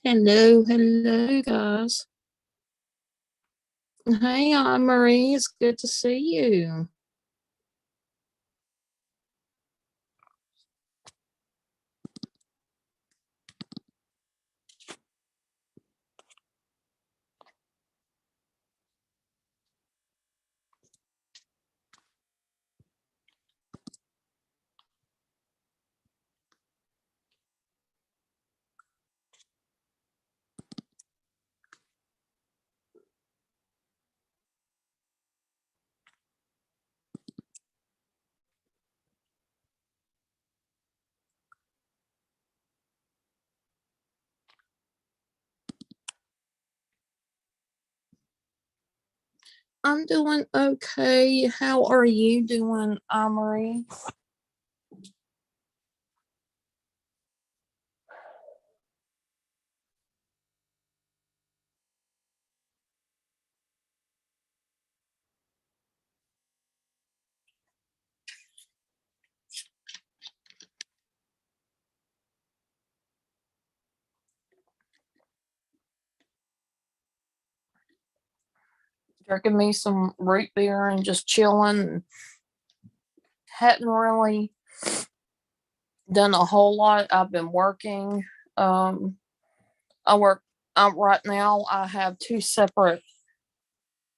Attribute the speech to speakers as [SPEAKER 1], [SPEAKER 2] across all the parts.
[SPEAKER 1] Hello, hello, guys. Hey, Anne Marie. It's good to see you. I'm doing okay. How are you doing, Anne Marie? Drinking me some root beer and just chilling. Hadn't really done a whole lot. I've been working. Um, I work. Right now. I have two separate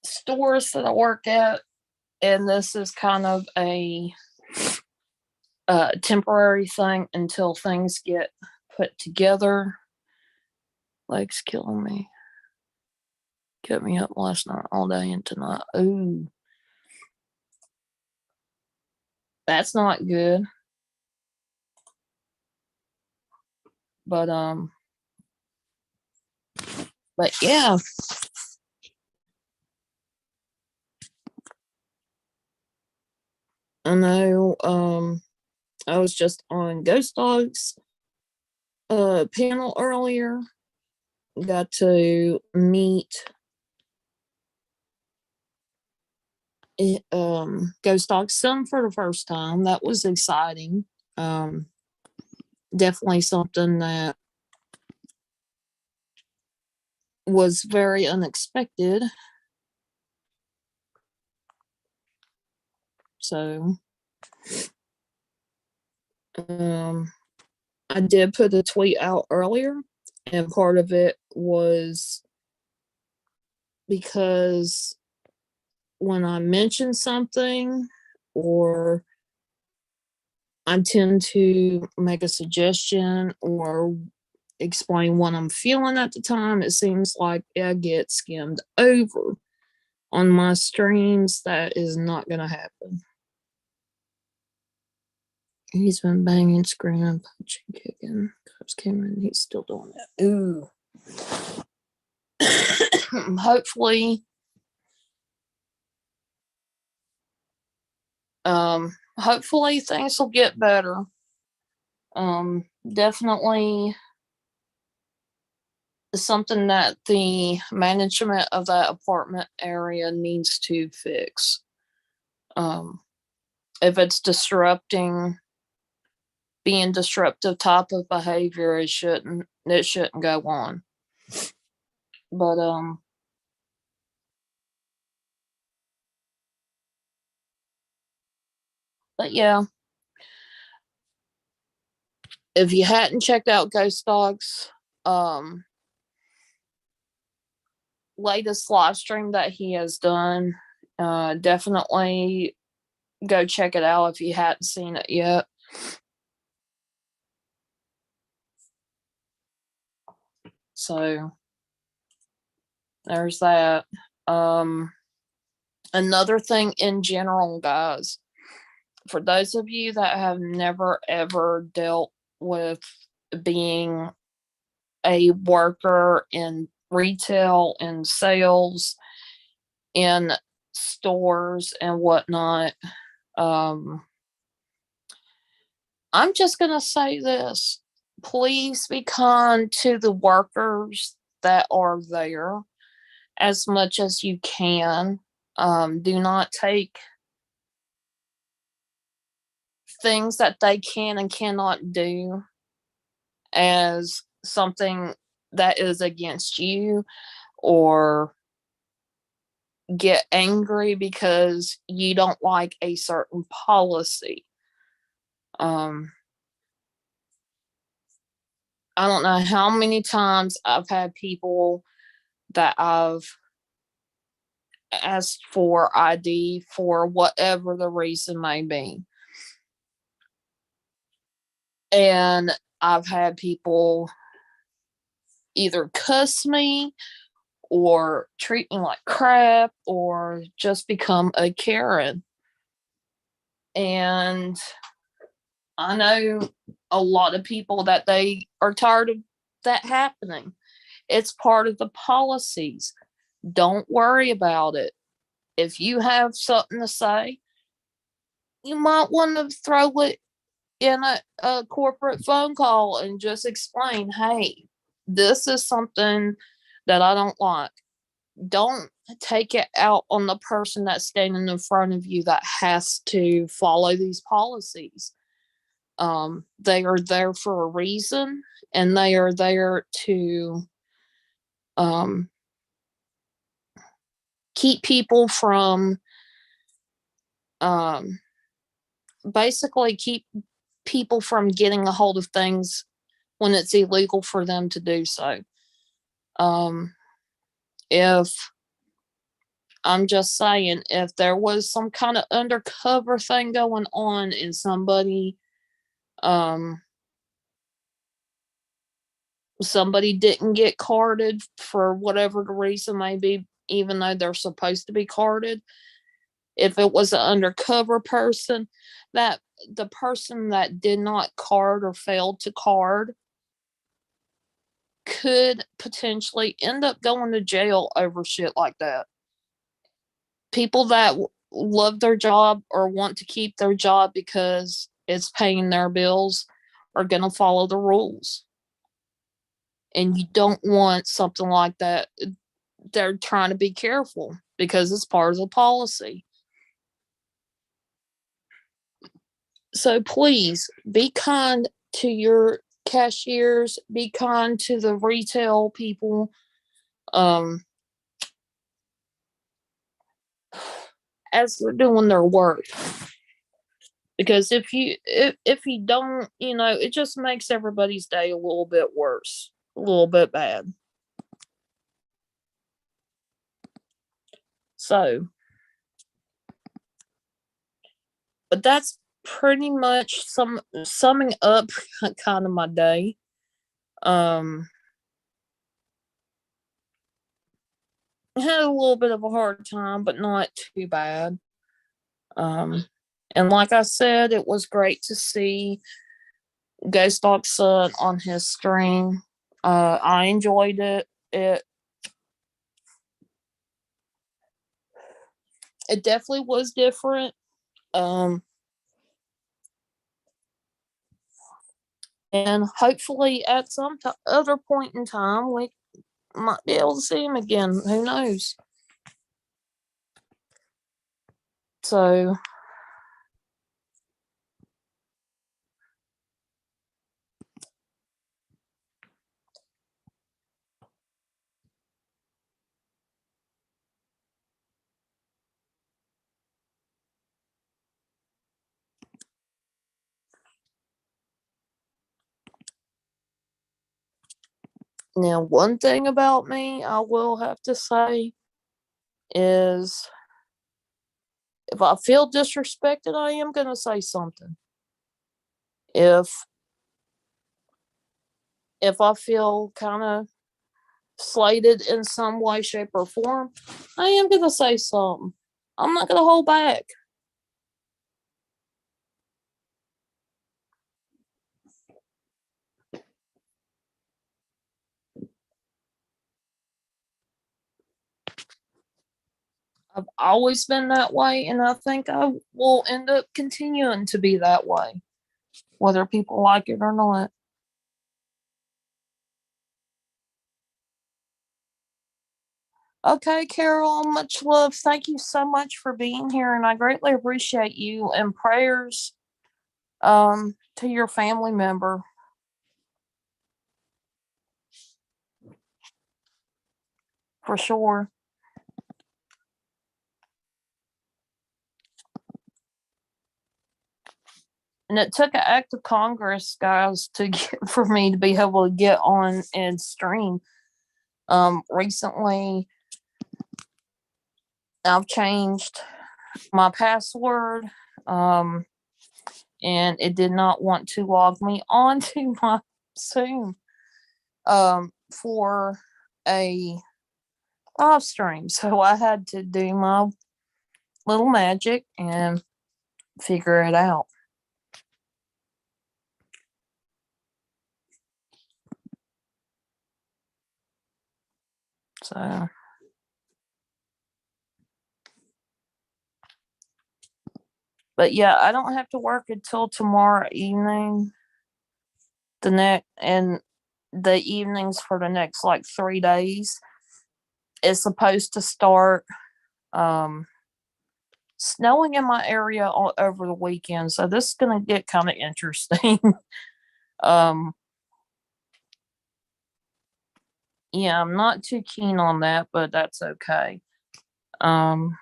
[SPEAKER 1] stores that I work at, and this is kind of a temporary thing until things get put together. Legs killing me. Kept me up last night all day and tonight. Ooh, that's not good. But but yeah, I know. I was just on Ghost Dogs panel earlier. Got to meet Ghost Dog's son for the first time. That was exciting. Um, Definitely something that was very unexpected. So, um, I did put a tweet out earlier, and part of it was because when I mention something or I tend to make a suggestion or explain what I'm feeling at the time, it seems like I get skimmed over on my streams. That is not going to happen. He's been banging, screaming, punching, kicking. Cops came in. He's still doing that. Ooh. Hopefully, hopefully things will get better. Definitely something that the management of that apartment area needs to fix. Um, if it's being disruptive type of behavior, it shouldn't go on. But but yeah, if you hadn't checked out Ghost Dogs, um, latest live stream that he has done, definitely go check it out if you hadn't seen it yet. So there's that. Um, Another thing in general, guys, for those of you that have never ever dealt with being a worker in retail and sales in stores and whatnot, um, I'm just going to say this. Please be kind to the workers that are there as much as you can. Do not take things that they can and cannot do as something that is against you, or get angry because you don't like a certain policy. Um, I don't know how many times I've had people that I've asked for ID for whatever the reason may be. And I've had people either cuss me or treat me like crap or just become a Karen. And I know a lot of people that they are tired of that happening. It's part of the policies. Don't worry about it. If you have something to say, you might want to throw it in a corporate phone call and just explain, hey, this is something that I don't like. Don't take it out on the person that's standing in front of you that has to follow these policies. They are there for a reason, and they are there to um, keep people from um, basically keep people from getting a hold of things when it's illegal for them to do so. Um, if I'm just saying, if there was some kind of undercover thing going on and um, somebody didn't get carded for whatever the reason may be, even though they're supposed to be carded, if it was an undercover person, that the person that did not card or failed to card could potentially end up going to jail over shit like that. People that love their job or want to keep their job because it's paying their bills are going to follow the rules. And you don't want something like that. They're trying to be careful because it's part of the policy. So please be kind to your cashiers, be kind to the retail people. Um, as they're doing their work, because if you don't, it just makes everybody's day a little bit worse, a little bit bad. So, but that's pretty much summing up kind of my day. um I had a little bit of a hard time, but not too bad. um and like I said, it was great to see Ghost Dog Son on his stream. I enjoyed it definitely was different. Um, and hopefully at some other point in time, we might be able to see him again. Who knows? So, now one thing about me, I will have to say is if I feel disrespected, I am going to say something. If if I feel kind of slighted in some way, shape, or form, I am going to say something. I'm not going to hold back. I've always been that way, and I think I will end up continuing to be that way, whether people like it or not. Okay, Carol, much love. Thank you so much for being here, and I greatly appreciate you. And prayers to your family member. for sure. And it took an act of Congress, guys, to get for me to be able to get on and stream. Recently, I've changed my password, um, and it did not want to log me onto my Zoom, for a live stream. So I had to do my little magic and figure it out. So, but yeah, I don't have to work until tomorrow evening. And the evenings for the next like 3 days. It's supposed to start um snowing in my area all over the weekend, so this is gonna get kind of interesting. um yeah, I'm not too keen on that, but that's okay. um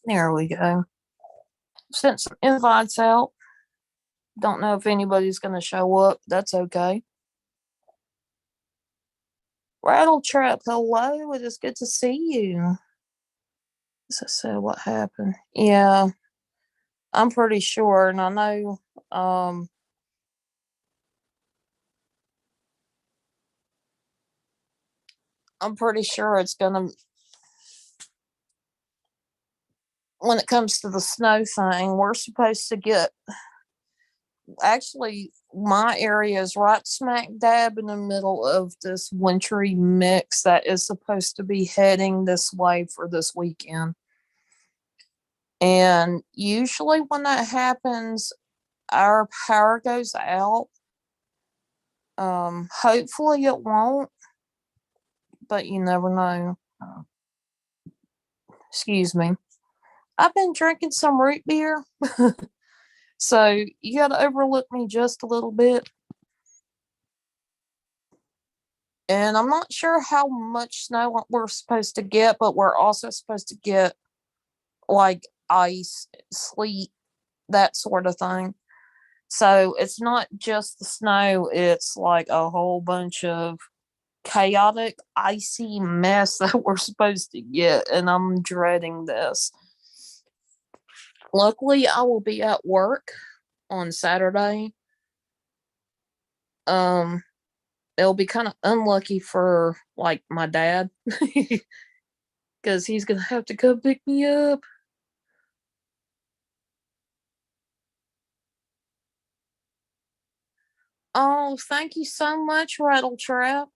[SPEAKER 1] there we go. Sent some invites out. Don't know if anybody's gonna show up. That's okay. Rattletrap, hello. It is good to see you. So what happened? Yeah, I'm pretty sure, and I know. I'm pretty sure it's gonna. When it comes to the snow thing, we're supposed to get. Actually, my area is right smack dab in the middle of this wintry mix that is supposed to be heading this way for this weekend. And usually, when that happens, our power goes out. Hopefully it won't, but you never know. Excuse me. I've been drinking some root beer, so you got to overlook me just a little bit. And I'm not sure how much snow we're supposed to get, but we're also supposed to get like ice, sleet, that sort of thing. So it's not just the snow, it's like a whole bunch of chaotic, icy mess that we're supposed to get. And I'm dreading this. Luckily, I will be at work on Saturday. Um, it'll be kind of unlucky for like my dad because he's gonna have to come pick me up. Oh, thank you so much, Rattletrap.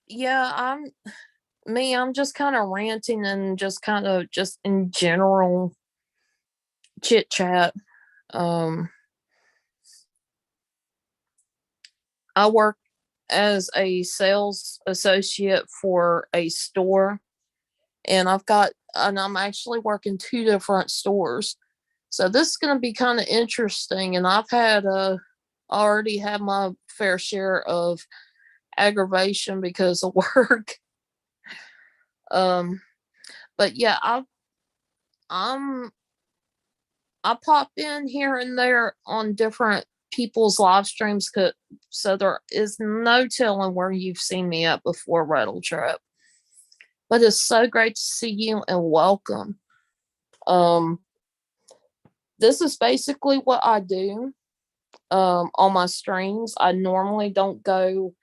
[SPEAKER 1] Yeah, I'm just kind of ranting and just kind of just in general chit chat. Um, I work as a sales associate for a store, and I'm actually working two different stores. So this is going to be kind of interesting, and I've had already had my fair share of aggravation because of work. Um, but yeah, I'm I pop in here and there on different people's live streams, so there is no telling where you've seen me at before, Rattletrap. But it's so great to see you and welcome. Um, this is basically what I do on my streams. I normally don't go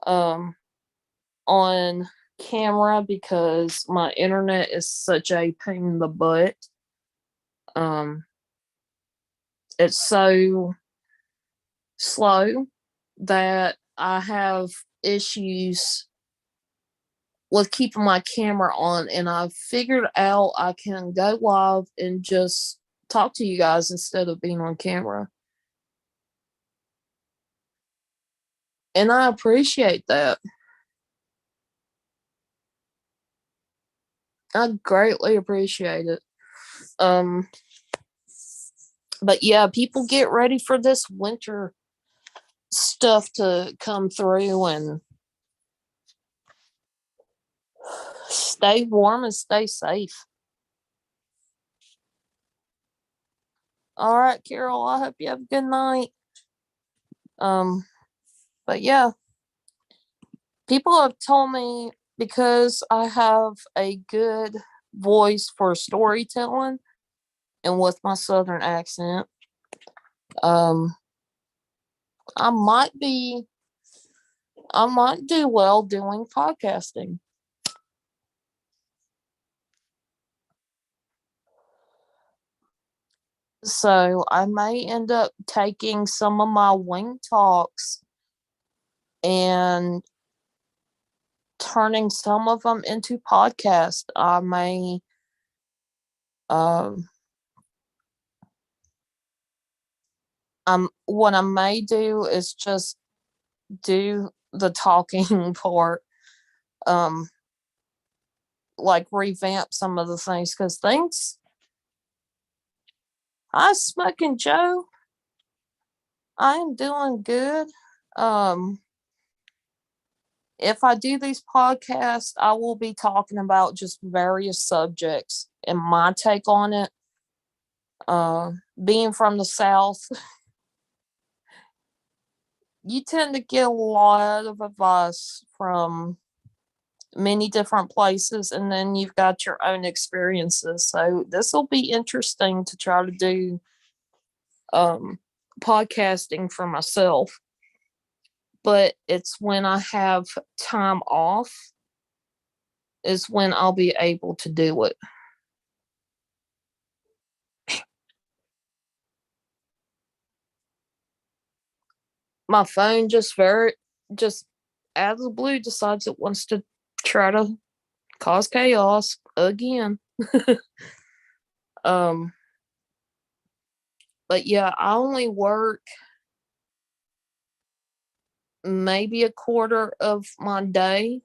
[SPEAKER 1] um, on camera because my internet is such a pain in the butt. Um, it's so slow that I have issues with keeping my camera on, and I figured out I can go live and just talk to you guys instead of being on camera. And I appreciate that. I greatly appreciate it. Um, but yeah, people get ready for this winter stuff to come through, and stay warm and stay safe. All right, Carol, I hope you have a good night. Um, but yeah, people have told me because I have a good voice for storytelling and with my southern accent, um, I might be, I might do well doing podcasting. So I may end up taking some of my wing talks and turning some of them into podcasts. I may, um, what I may do is just do the talking part, um, like revamp some of the things because things. Hi, Smoking Joe. I am doing good. Um, if I do these podcasts, I will be talking about just various subjects and my take on it. Being from the South, you tend to get a lot of advice from many different places, and then you've got your own experiences. So this will be interesting to try to do um, podcasting for myself. But it's when I have time off is when I'll be able to do it. My phone just out of the blue decides it wants to try to cause chaos again. um but yeah, I only work maybe a quarter of my day,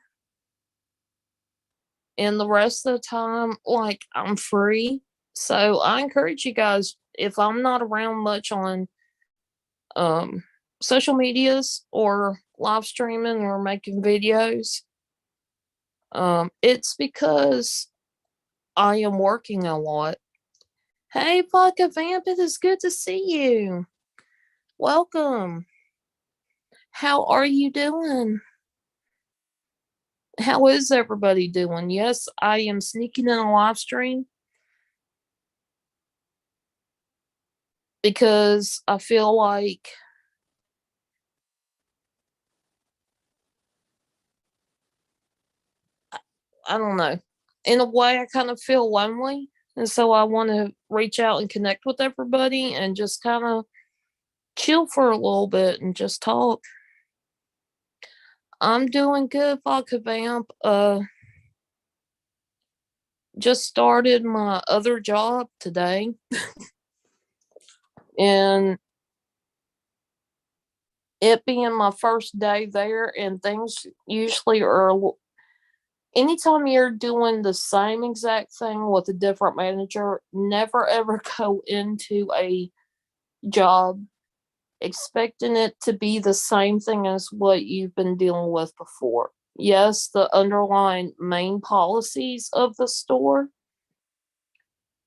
[SPEAKER 1] and the rest of the time like I'm free. So I encourage you guys, if I'm not around much on um social medias or live streaming or making videos, it's because I am working a lot. Hey, Vodka Vamp, it is good to see you. Welcome. How are you doing? How is everybody doing? Yes, I am sneaking in a live stream because I feel like I don't know. In a way, I kind of feel lonely, and so I want to reach out and connect with everybody and just kind of chill for a little bit and just talk. I'm doing good, Vodka Vamp. Just started my other job today, and it being my first day there, and things usually are. Anytime you're doing the same exact thing with a different manager, never ever go into a job expecting it to be the same thing as what you've been dealing with before. Yes, the underlying main policies of the store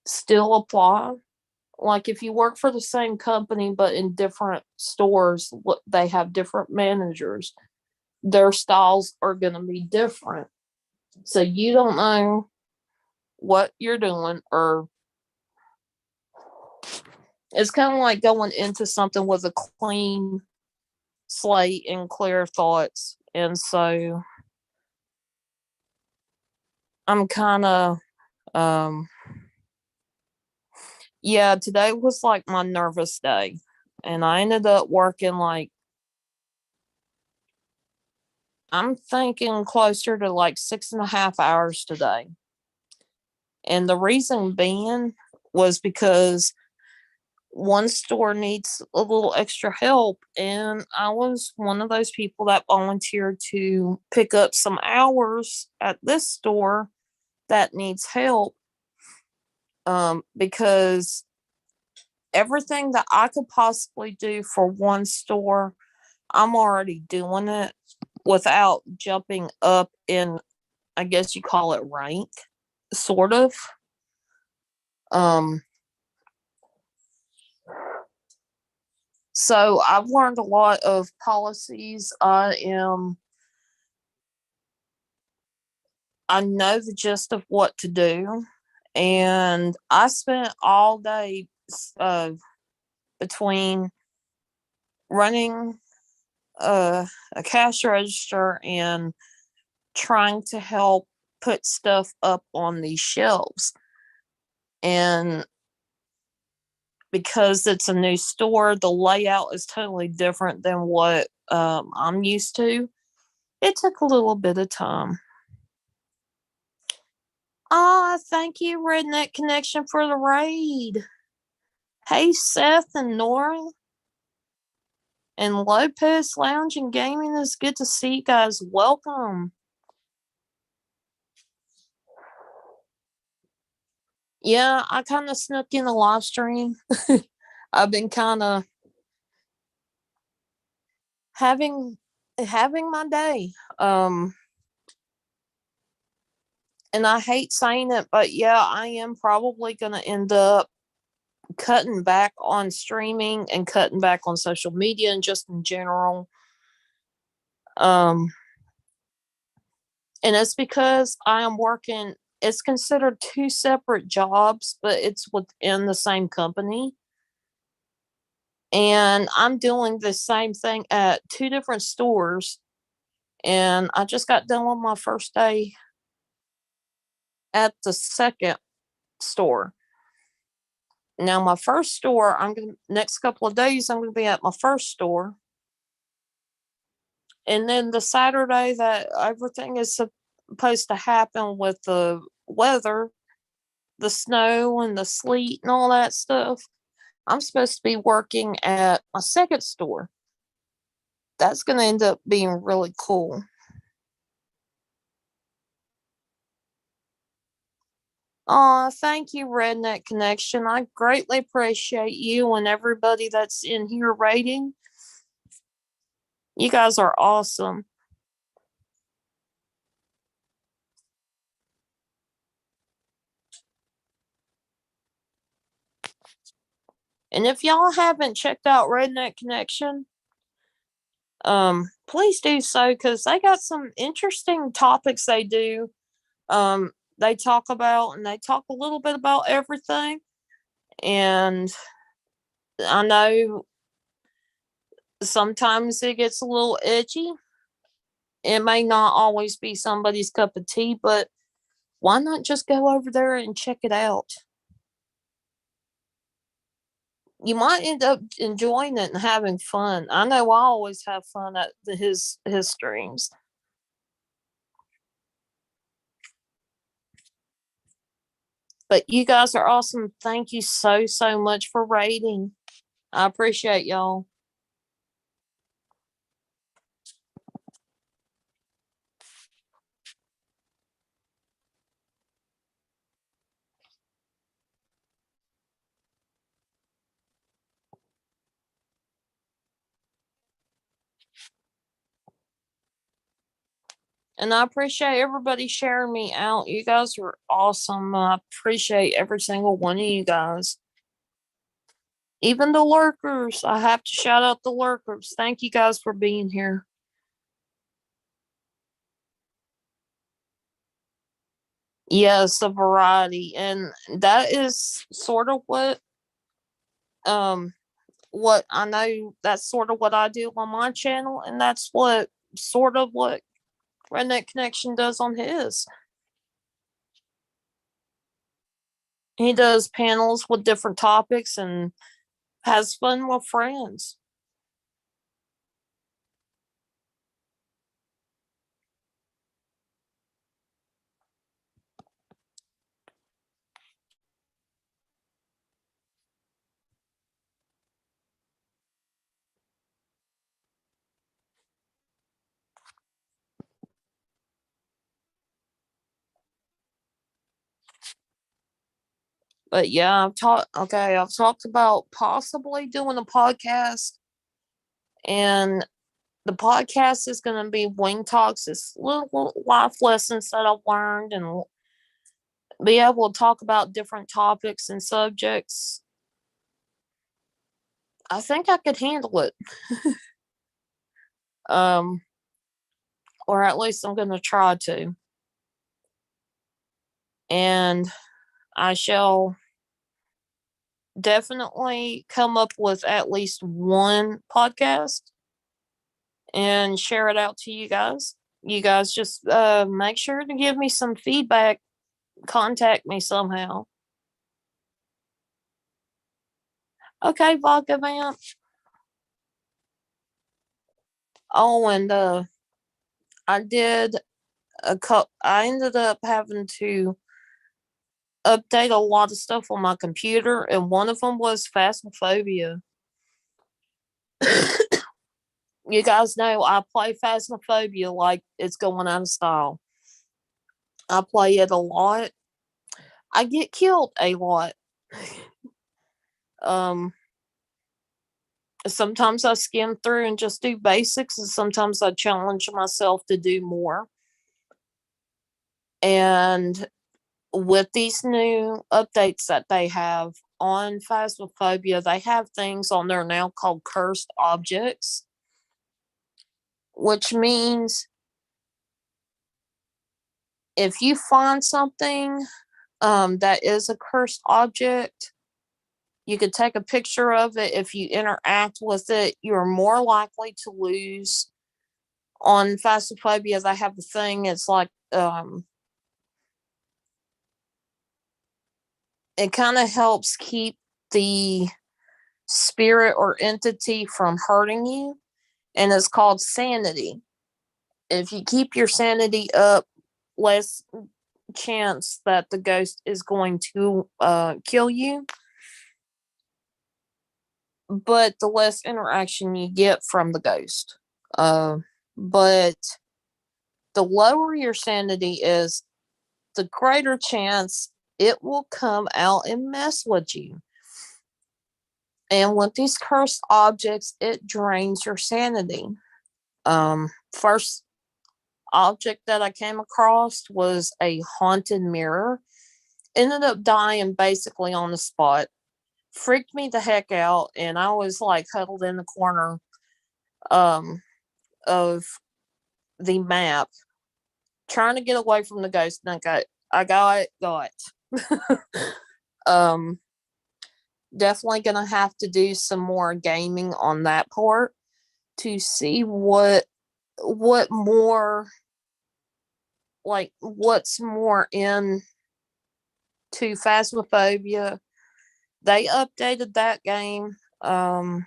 [SPEAKER 1] still apply. Like if you work for the same company but in different stores, they have different managers, their styles are going to be different. So you don't know what you're doing, or it's kind of like going into something with a clean slate and clear thoughts. And so I'm kind of, um, yeah, today was like my nervous day. And I ended up working like I'm thinking closer to like 6.5 hours today. And the reason being was because one store needs a little extra help, and I was one of those people that volunteered to pick up some hours at this store that needs help, because everything that I could possibly do for one store, I'm already doing it without jumping up in, I guess you call it rank, sort of. Um, so I've learned a lot of policies. I know the gist of what to do, and I spent all day uh, between running a cash register and trying to help put stuff up on these shelves. And because it's a new store, the layout is totally different than what I'm used to. It took a little bit of time. Ah, thank you, Redneck Connection, for the raid. Hey, Seth and Nora and Lopez Lounge and Gaming. It's good to see you guys. Welcome. Yeah, I kind of snuck in a live stream. I've been kind of having my day. And I hate saying it, but yeah, I am probably gonna end up cutting back on streaming and cutting back on social media and just in general. Um, and it's because I am working. It's considered two separate jobs, but it's within the same company. And I'm doing the same thing at two different stores. And I just got done with my first day at the second store. Now, my first store, I'm gonna next couple of days, I'm gonna be at my first store, and then the Saturday that everything is supposed to happen with the weather, the snow and the sleet and all that stuff, I'm supposed to be working at my second store. That's gonna end up being really cool. Aw, thank you, Redneck Connection. I greatly appreciate you and everybody that's in here rating. You guys are awesome. And if y'all haven't checked out Redneck Connection, please do so because they got some interesting topics they do. They talk about and they talk a little bit about everything. And I know sometimes it gets a little edgy. It may not always be somebody's cup of tea, but why not just go over there and check it out? You might end up enjoying it and having fun. I know I always have fun at his streams. But you guys are awesome. Thank you so much for rating. I appreciate y'all. And I appreciate everybody sharing me out. You guys are awesome. I appreciate every single one of you guys. Even the lurkers. I have to shout out the lurkers. Thank you guys for being here. Yes, a variety. And that is sort of um what I know, that's sort of what I do on my channel, and that's what sort of what Redneck Connection does on his. He does panels with different topics and has fun with friends. But yeah, I've talked about possibly doing a podcast, and the podcast is going to be Wing Talks. It's little life lessons that I've learned, and be able to talk about different topics and subjects. I think I could handle it. Um, or at least I'm going to try to. And I shall definitely come up with at least one podcast and share it out to you guys. You guys just make sure to give me some feedback. Contact me somehow. Okay, Vodka Man. Oh, and I did I ended up having to update a lot of stuff on my computer, and one of them was Phasmophobia. You guys know I play Phasmophobia like it's going out of style. I play it a lot. I get killed a lot. Um, Sometimes I skim through and just do basics, and sometimes I challenge myself to do more. And with these new updates that they have on Phasmophobia, they have things on there now called cursed objects, which means if you find something that is a cursed object, you could take a picture of it. If you interact with it, you're more likely to lose. On Phasmophobia, they have the thing, it's like, it kind of helps keep the spirit or entity from hurting you, and it's called sanity. If you keep your sanity up, less chance that the ghost is going to kill you, but the less interaction you get from the ghost. But the lower your sanity is, the greater chance it will come out and mess with you. And with these cursed objects, it drains your sanity. First object that I came across was a haunted mirror. Ended up dying basically on the spot. Freaked me the heck out, and I was like huddled in the corner um, of the map, trying to get away from the ghost. And got. um, Definitely gonna have to do some more gaming on that part to see what more, like what's more in to Phasmophobia. They updated that game. I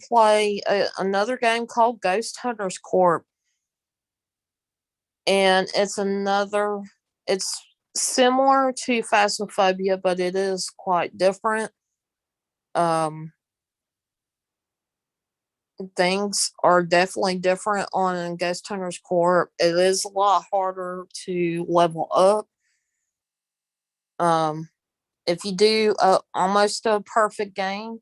[SPEAKER 1] play another game called Ghost Hunters Corp, and it's similar to Phasmophobia, but it is quite different. Um, Things are definitely different on Ghost Hunters Corp. It is a lot harder to level up. Um, if you do almost a perfect game,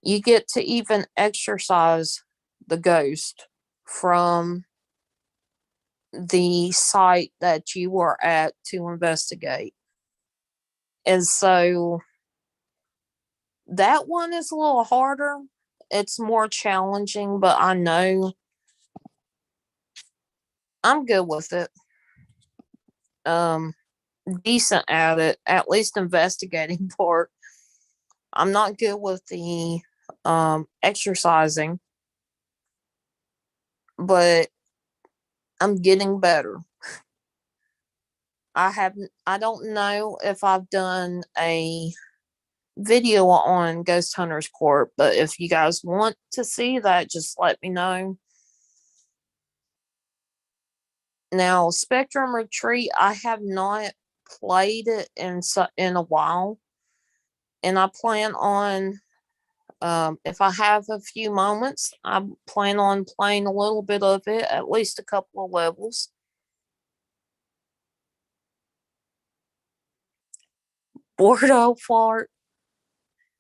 [SPEAKER 1] you get to even exercise the ghost from the site that you were at to investigate. And so that one is a little harder. It's more challenging, but I know I'm good with it. Um, Decent at it, at least investigating part. I'm not good with the exercising, but I'm getting better. I don't know if I've done a video on Ghost Hunters Corp, but if you guys want to see that, just let me know. Now, Spectrum Retreat, I have not played it in a while, and I plan on, if I have a few moments, I plan on playing a little bit of it, at least a couple of levels. Bordeaux Fart.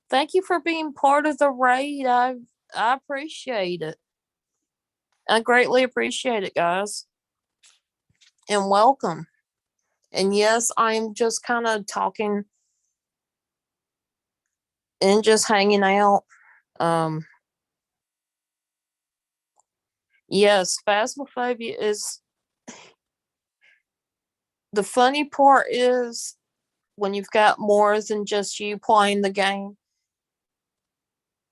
[SPEAKER 1] Thank you for being part of the raid. I appreciate it. I greatly appreciate it, guys. And welcome. And yes, I'm just kind of talking and just hanging out. Um, yes, Phasmophobia is the funny part is when you've got more than just you playing the game,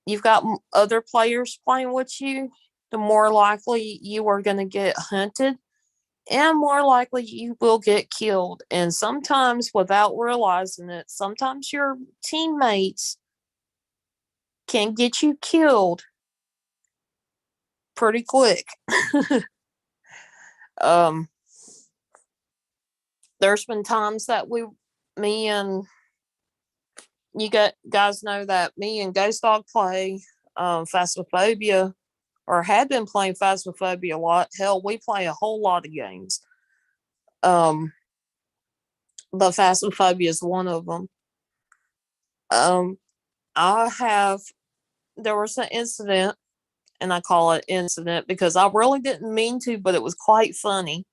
[SPEAKER 1] you've got other players playing with you, the more likely you are going to get hunted and more likely you will get killed. And sometimes without realizing it, sometimes your teammates can get you killed pretty quick. um, there's been times that me and you got guys know that me and Ghost Dog play Phasmophobia or had been playing Phasmophobia a lot. Hell, we play a whole lot of games. Um, but Phasmophobia is one of them. I have, there was an incident, and I call it incident because I really didn't mean to, but it was quite funny.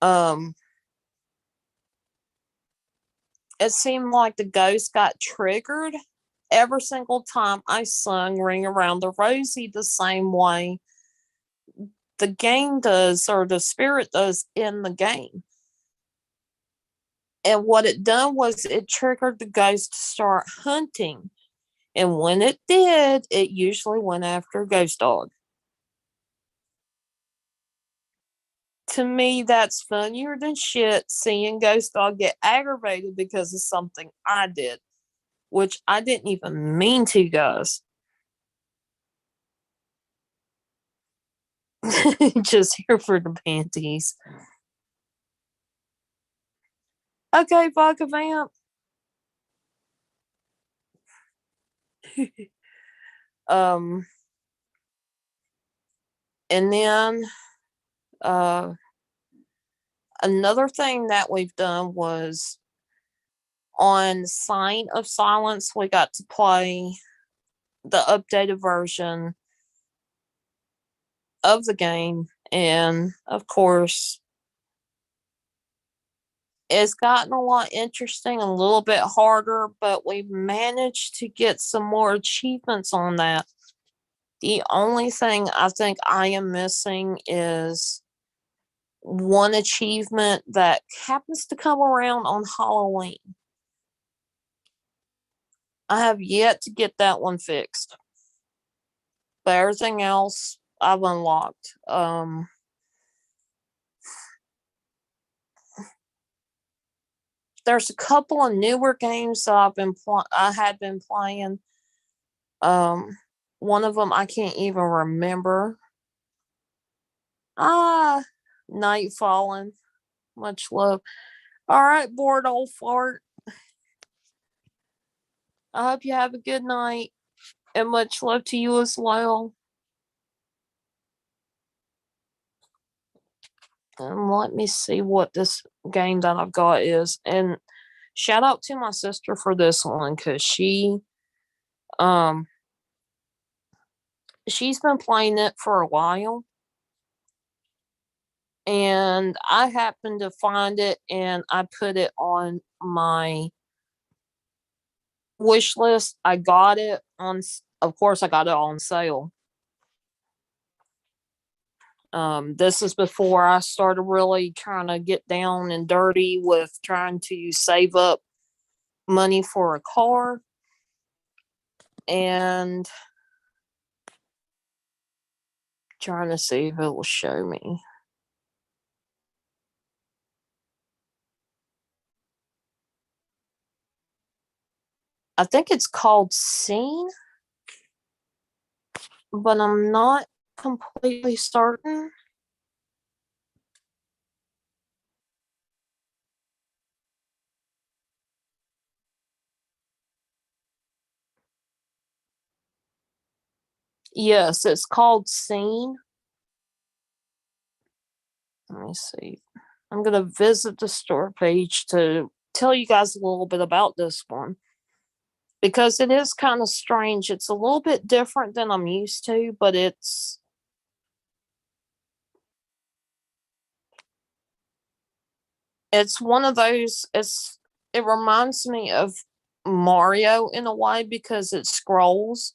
[SPEAKER 1] Um, it seemed like the ghost got triggered every single time I sung Ring Around the Rosie the same way the game does or the spirit does in the game. And what it done was it triggered the ghost to start hunting. And when it did, it usually went after Ghost Dog. To me, that's funnier than shit seeing Ghost Dog get aggravated because of something I did, which I didn't even mean to, guys. Just here for the panties. Okay, Vodka Vamp. um, and then uh, another thing that we've done was on Sign of Silence, we got to play the updated version of the game. And of course, it's gotten a lot interesting, a little bit harder, but we've managed to get some more achievements on that. The only thing I think I am missing is one achievement that happens to come around on Halloween. I have yet to get that one fixed. But everything else I've unlocked. There's a couple of newer games that I had been playing. One of them I can't even remember. Ah, Night Fallen. Much love. All right, bored old fart. I hope you have a good night and much love to you as well. And let me see what this game that I've got is. And shout out to my sister for this one because um she's been playing it for a while. And I happened to find it and I put it on my wish list. I got it on, of course, I got it on sale. This is before I started really trying to get down and dirty with trying to save up money for a car. And trying to see if it will show me. I think it's called Scene, but I'm not completely certain. Yes, it's called Scene. Let me see. I'm going to visit the store page to tell you guys a little bit about this one because it is kind of strange. It's a little bit different than I'm used to, but it's one of those. It reminds me of Mario in a way because it scrolls,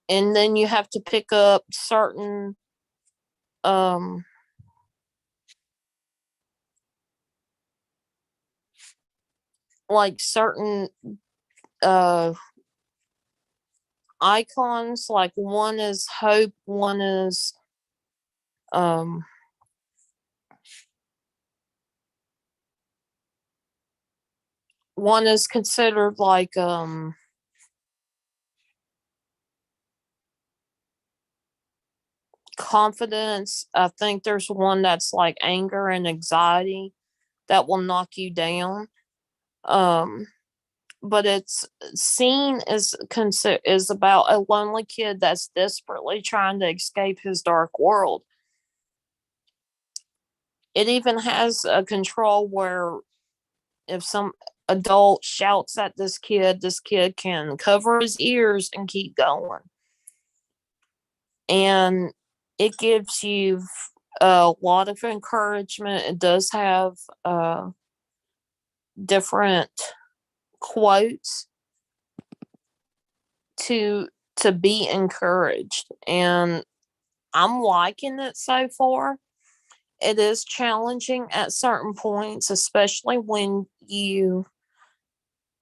[SPEAKER 1] and then you have to pick up certain um like certain uh icons. Like one is hope, um one is considered like confidence. I think there's one that's like anger and anxiety that will knock you down. Um but it's seen as is about a lonely kid that's desperately trying to escape his dark world. It even has a control where if some adult shouts at this kid can cover his ears and keep going. And it gives you a lot of encouragement. It does have different quotes to be encouraged, and I'm liking it so far. It is challenging at certain points, especially when you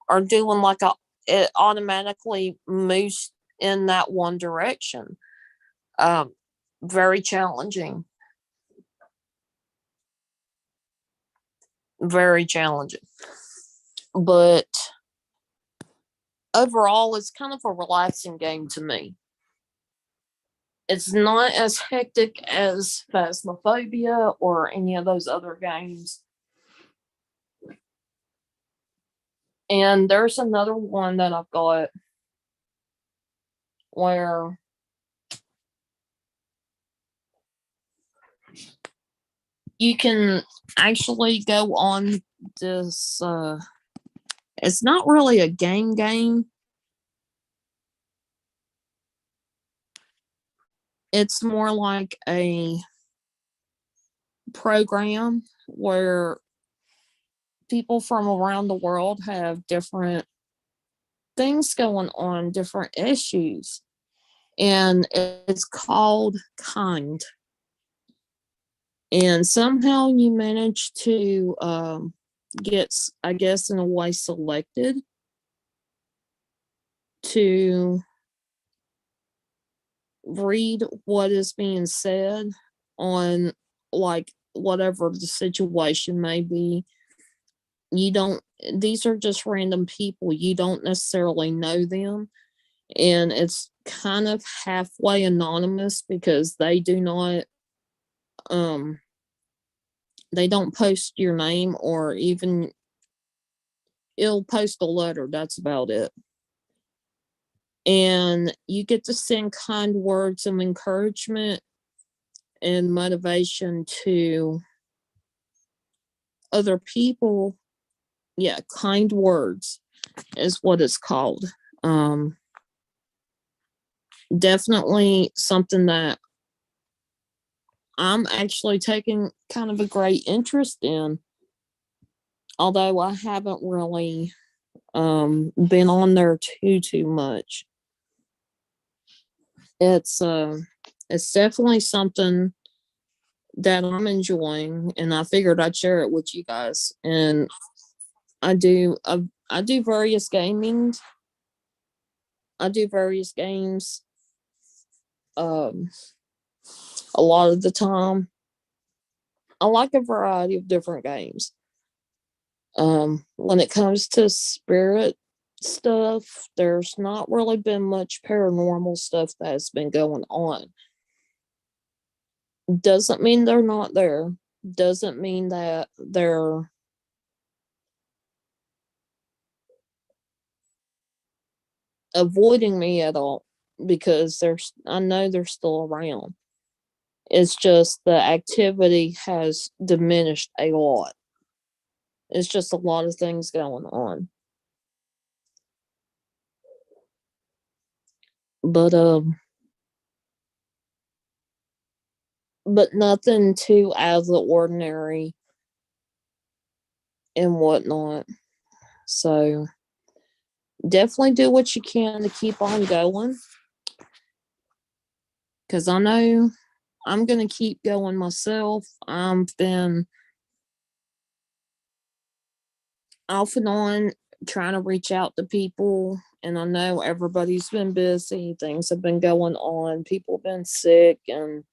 [SPEAKER 1] are doing like it automatically moves in that one direction. Um, Very challenging, very challenging. But overall, it's kind of a relaxing game to me. It's not as hectic as Phasmophobia or any of those other games. And there's another one that I've got where you can actually go on this it's not really a game, it's more like a program where people from around the world have different things going on, different issues, and it's called Kind. And somehow you manage to get, I guess, in a way, selected to read what is being said on, like, whatever the situation may be. You don't, these are just random people. You don't necessarily know them. And it's kind of halfway anonymous because um, they don't post your name, or even it'll post a letter. That's about it. And you get to send kind words of encouragement and motivation to other people. Yeah, kind words is what it's called. Um, Definitely something that I'm actually taking kind of a great interest in, although I haven't really been on there too much. It's uh it's definitely something that I'm enjoying, and I figured I'd share it with you guys. And I do various gamings. I do various games um a lot of the time. I like a variety of different games. When it comes to spirit stuff, there's not really been much paranormal stuff that's been going on. Doesn't mean they're not there. Doesn't mean that they're avoiding me at all. because I know they're still around. It's just the activity has diminished a lot. It's just a lot of things going on. But but nothing too out of the ordinary and whatnot. So definitely do what you can to keep on going. Cause I know I'm gonna keep going myself. I've been off and on trying to reach out to people, and I know everybody's been busy, things have been going on, people have been sick, and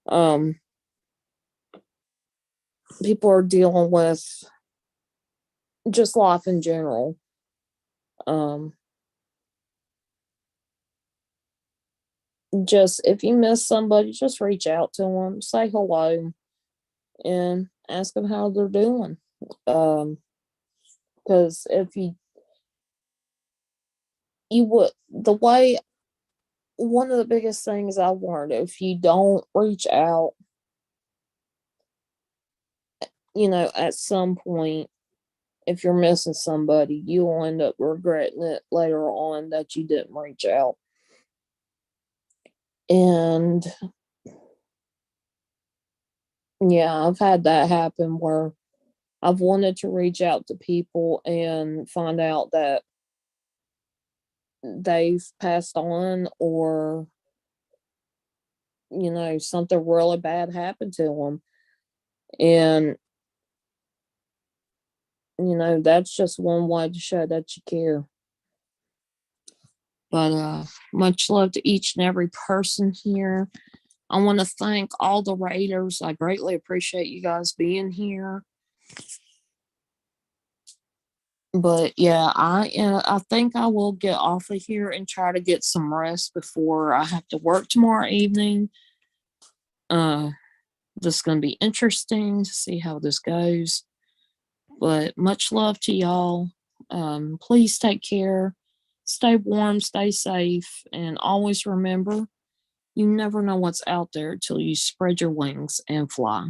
[SPEAKER 1] um people are dealing with just life in general. um just if you miss somebody, just reach out to them, say hello, and ask them how they're doing. um because if you would the way one of the biggest things I've learned, if you don't reach out, at some point, if you're missing somebody, you'll end up regretting it later on that you didn't reach out. And yeah, I've had that happen where I've wanted to reach out to people and find out that they've passed on, or, something really bad happened to them. And, that's just one way to show that you care. But much love to each and every person here. I want to thank all the Raiders. I greatly appreciate you guys being here. But yeah, I think I will get off of here and try to get some rest before I have to work tomorrow evening. Uh, this is going to be interesting to see how this goes. But much love to y'all. Please take care, stay warm, stay safe, and always remember, you never know what's out there till you spread your wings and fly.